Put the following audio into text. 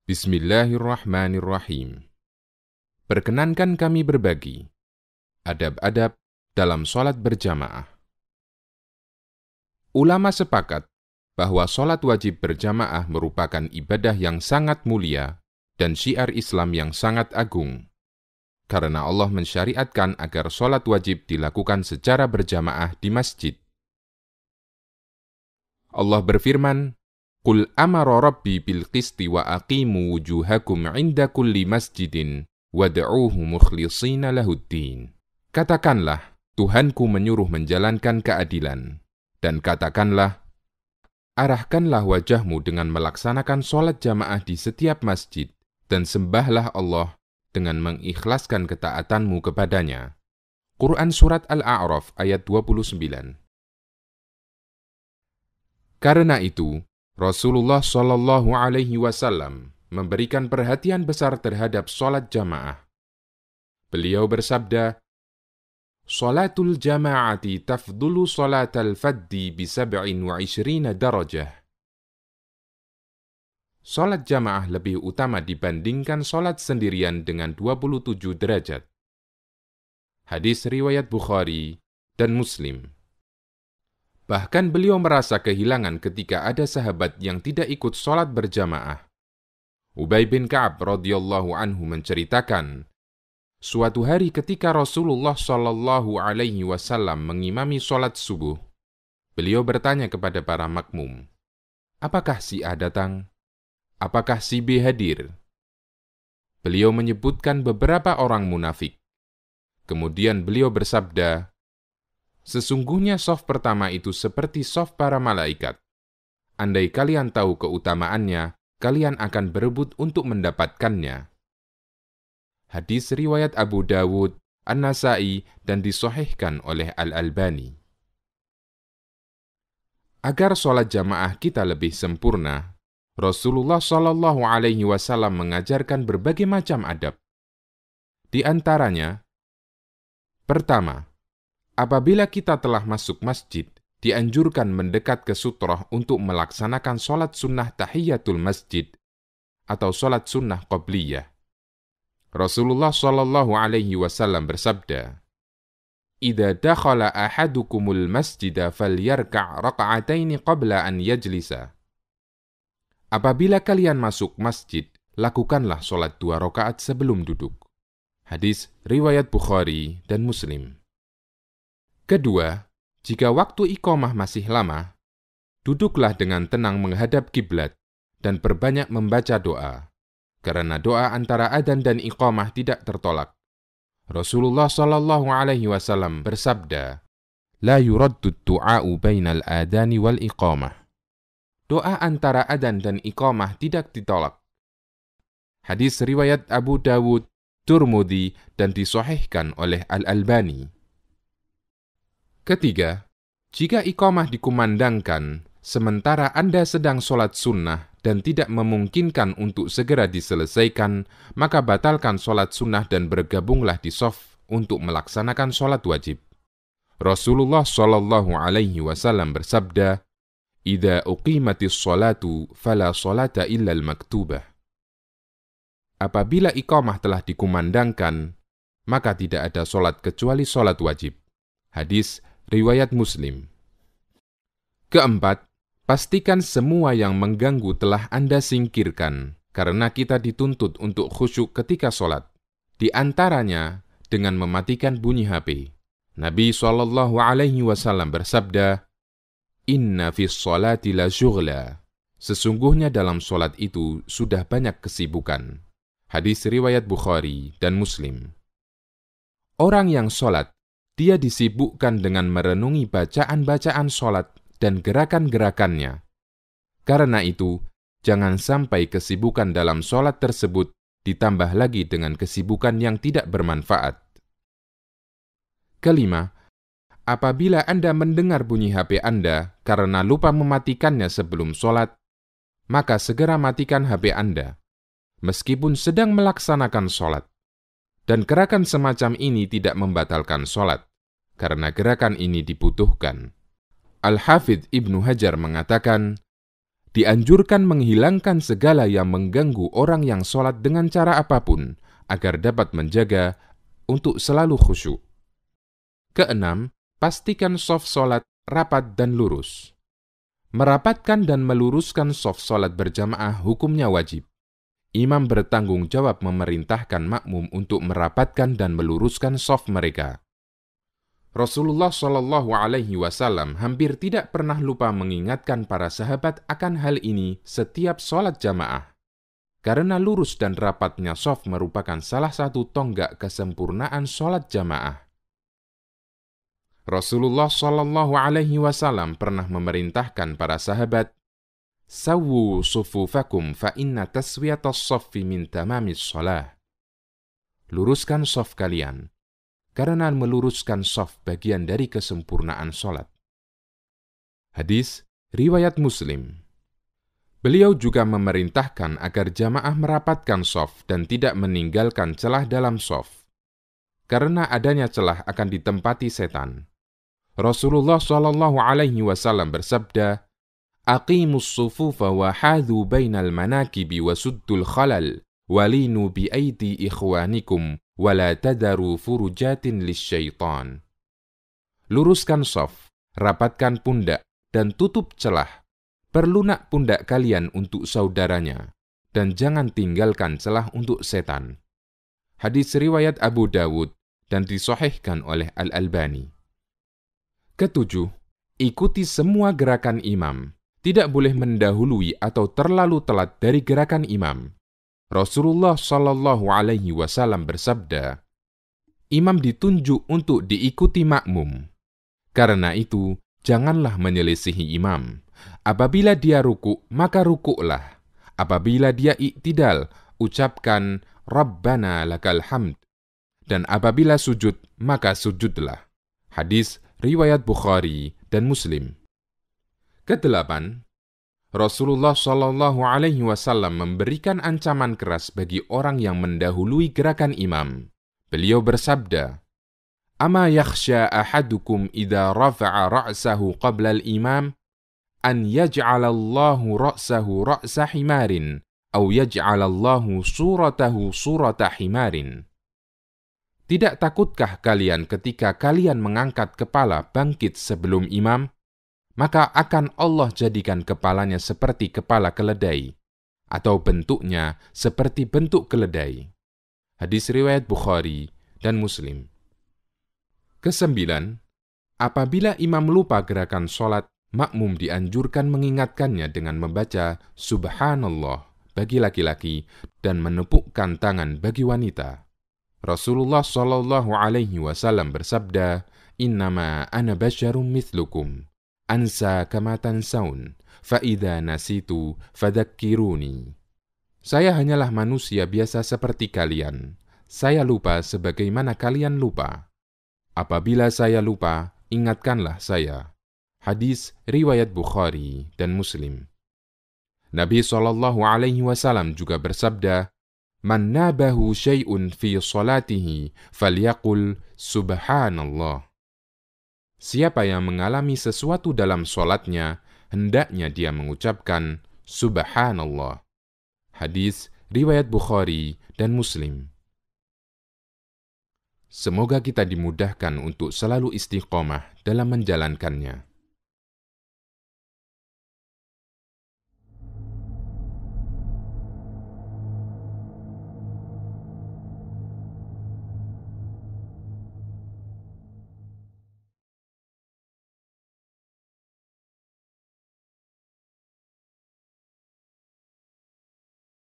Bismillahirrahmanirrahim. Perkenankan kami berbagi adab-adab dalam sholat berjamaah. Ulama sepakat bahwa sholat wajib berjamaah merupakan ibadah yang sangat mulia dan syiar Islam yang sangat agung, karena Allah mensyariatkan agar sholat wajib dilakukan secara berjamaah di masjid. Allah berfirman, Qul amara rabbi bil qisti wa aqimu wujuhakum inda kulli masjidin wad'uuhu mukhlishina lahuddin. Katakanlah, Tuhanku menyuruh menjalankan keadilan. Dan katakanlah, arahkanlah wajahmu dengan melaksanakan sholat jamaah di setiap masjid, dan sembahlah Allah dengan mengikhlaskan ketaatanmu kepadanya. Quran Surat Al-A'raf ayat 29. Karena itu, Rasulullah Shallallahu Alaihi Wasallam memberikan perhatian besar terhadap sholat jamaah. Beliau bersabda, "Sholatul jama'ati tafdulu sholatal faddi bi 27 darajah." Sholat jamaah lebih utama dibandingkan sholat sendirian dengan 27 derajat. Hadis riwayat Bukhari dan Muslim. Bahkan beliau merasa kehilangan ketika ada sahabat yang tidak ikut sholat berjamaah. Ubay bin Ka'ab radhiyallahu anhu menceritakan, suatu hari ketika Rasulullah Shallallahu Alaihi Wasallam mengimami sholat subuh, beliau bertanya kepada para makmum, apakah si A datang? Apakah si B hadir? Beliau menyebutkan beberapa orang munafik. Kemudian beliau bersabda, sesungguhnya shaf pertama itu seperti shaf para malaikat. Andai kalian tahu keutamaannya, kalian akan berebut untuk mendapatkannya. Hadis riwayat Abu Dawud, An-Nasai, dan disahihkan oleh Al-Albani. Agar sholat jamaah kita lebih sempurna, Rasulullah Shallallahu Alaihi Wasallam mengajarkan berbagai macam adab. Di antaranya, pertama, apabila kita telah masuk masjid, dianjurkan mendekat ke sutroh untuk melaksanakan sholat sunnah tahiyatul masjid atau sholat sunnah qobliyah. Rasulullah Shallallahu Alaihi Wasallam bersabda, "Idza dakhala ahadukumul masjida falyarka' raka'ataini qabla an yajlisa." Apabila kalian masuk masjid, lakukanlah sholat 2 rakaat sebelum duduk. Hadis riwayat Bukhari dan Muslim. Kedua, jika waktu iqamah masih lama, duduklah dengan tenang menghadap kiblat dan perbanyak membaca doa, karena doa antara adzan dan iqamah tidak tertolak. Rasulullah Shallallahu Alaihi Wasallam bersabda, "La yuraddu du'a'u bainal adzani wal iqamah." Doa antara adzan dan iqamah tidak ditolak. Hadis riwayat Abu Dawud, Tirmidzi, dan disahihkan oleh Al-Albani. Ketiga, jika iqamah dikumandangkan, sementara Anda sedang sholat sunnah dan tidak memungkinkan untuk segera diselesaikan, maka batalkan sholat sunnah dan bergabunglah di shaf untuk melaksanakan sholat wajib. Rasulullah Shallallahu Alaihi Wasallam bersabda, "Idza uqimatis sholatu, fala sholata illa al-maktubah." Apabila iqamah telah dikumandangkan, maka tidak ada sholat kecuali sholat wajib. Hadis riwayat Muslim. Keempat, pastikan semua yang mengganggu telah Anda singkirkan, karena kita dituntut untuk khusyuk ketika sholat. Di antaranya, dengan mematikan bunyi HP. Nabi Shallallahu Alaihi Wasallam bersabda, "Inna fis sholati la syughla." Sesungguhnya dalam sholat itu sudah banyak kesibukan. Hadis riwayat Bukhari dan Muslim. Orang yang sholat, dia disibukkan dengan merenungi bacaan-bacaan sholat dan gerakan-gerakannya. Karena itu, jangan sampai kesibukan dalam sholat tersebut ditambah lagi dengan kesibukan yang tidak bermanfaat. Kelima, apabila Anda mendengar bunyi HP Anda karena lupa mematikannya sebelum sholat, maka segera matikan HP Anda, meskipun sedang melaksanakan sholat. Dan gerakan semacam ini tidak membatalkan sholat, karena gerakan ini dibutuhkan. Al-Hafidh Ibnu Hajar mengatakan, dianjurkan menghilangkan segala yang mengganggu orang yang sholat dengan cara apapun, agar dapat menjaga untuk selalu khusyuk. Keenam, pastikan shaf sholat rapat dan lurus. Merapatkan dan meluruskan shaf sholat berjamaah hukumnya wajib. Imam bertanggung jawab memerintahkan makmum untuk merapatkan dan meluruskan shaf mereka. Rasulullah Shallallahu Alaihi Wasallam hampir tidak pernah lupa mengingatkan para sahabat akan hal ini setiap sholat jamaah. Karena lurus dan rapatnya shaf merupakan salah satu tonggak kesempurnaan sholat jamaah. Rasulullah Shallallahu Alaihi Wasallam pernah memerintahkan para sahabat, "Sawwu sufufakum fa inna taswiyatas shaffi min tamamis shalah." Luruskan shaf kalian, karena meluruskan shaf bagian dari kesempurnaan sholat. Hadis riwayat Muslim. Beliau juga memerintahkan agar jamaah merapatkan shaf dan tidak meninggalkan celah dalam shaf, karena adanya celah akan ditempati setan. Rasulullah Shallallahu Alaihi Wasallam bersabda, "Aqimus sufufa wa hadhu bainal manakibi wa suddul khalal, walinu bi aidi ikhwanikum, wala tadaru furujatin lisyaitan." Luruskan shaf, rapatkan pundak, dan tutup celah. Perlunak pundak kalian untuk saudaranya, dan jangan tinggalkan celah untuk setan. Hadis riwayat Abu Dawud dan disahihkan oleh Al-Albani. Ketujuh, ikuti semua gerakan imam. Tidak boleh mendahului atau terlalu telat dari gerakan imam. Rasulullah Shallallahu Alaihi Wasallam bersabda, "Imam ditunjuk untuk diikuti makmum. Karena itu, janganlah menyelisihi imam. Apabila dia rukuk, maka rukuklah. Apabila dia iktidal, ucapkan Rabbana lakal hamd. Dan apabila sujud, maka sujudlah." Hadis riwayat Bukhari dan Muslim. Kedelapan, Rasulullah Shallallahu Alaihi Wasallam memberikan ancaman keras bagi orang yang mendahului gerakan imam. Beliau bersabda, "Ama yakhsha ahadukum idza rafa'a ra'sahu qabla al-imam an yaj'alallahu ra'sahu ra'sa himarin aw yaj'alallahu suratahu surata himarin." Tidak takutkah kalian ketika kalian mengangkat kepala bangkit sebelum imam, maka akan Allah jadikan kepalanya seperti kepala keledai, atau bentuknya seperti bentuk keledai. Hadis riwayat Bukhari dan Muslim. Kesembilan, apabila imam lupa gerakan sholat, makmum dianjurkan mengingatkannya dengan membaca Subhanallah bagi laki-laki dan menepukkan tangan bagi wanita. Rasulullah Shallallahu Alaihi Wasallam bersabda, "Innama ana basyarum mithlukum, ansa kama tansaun, fa idza nasitu fadzakkiruni." Saya hanyalah manusia biasa seperti kalian. Saya lupa sebagaimana kalian lupa. Apabila saya lupa, ingatkanlah saya. Hadis riwayat Bukhari dan Muslim. Nabi Shallallahu Alaihi Wasallam juga bersabda, "Man nabahu syai'un fi salatihi falyaqul subhanallah." Siapa yang mengalami sesuatu dalam sholatnya, hendaknya dia mengucapkan subhanallah. Hadis riwayat Bukhari dan Muslim. Semoga kita dimudahkan untuk selalu istiqomah dalam menjalankannya.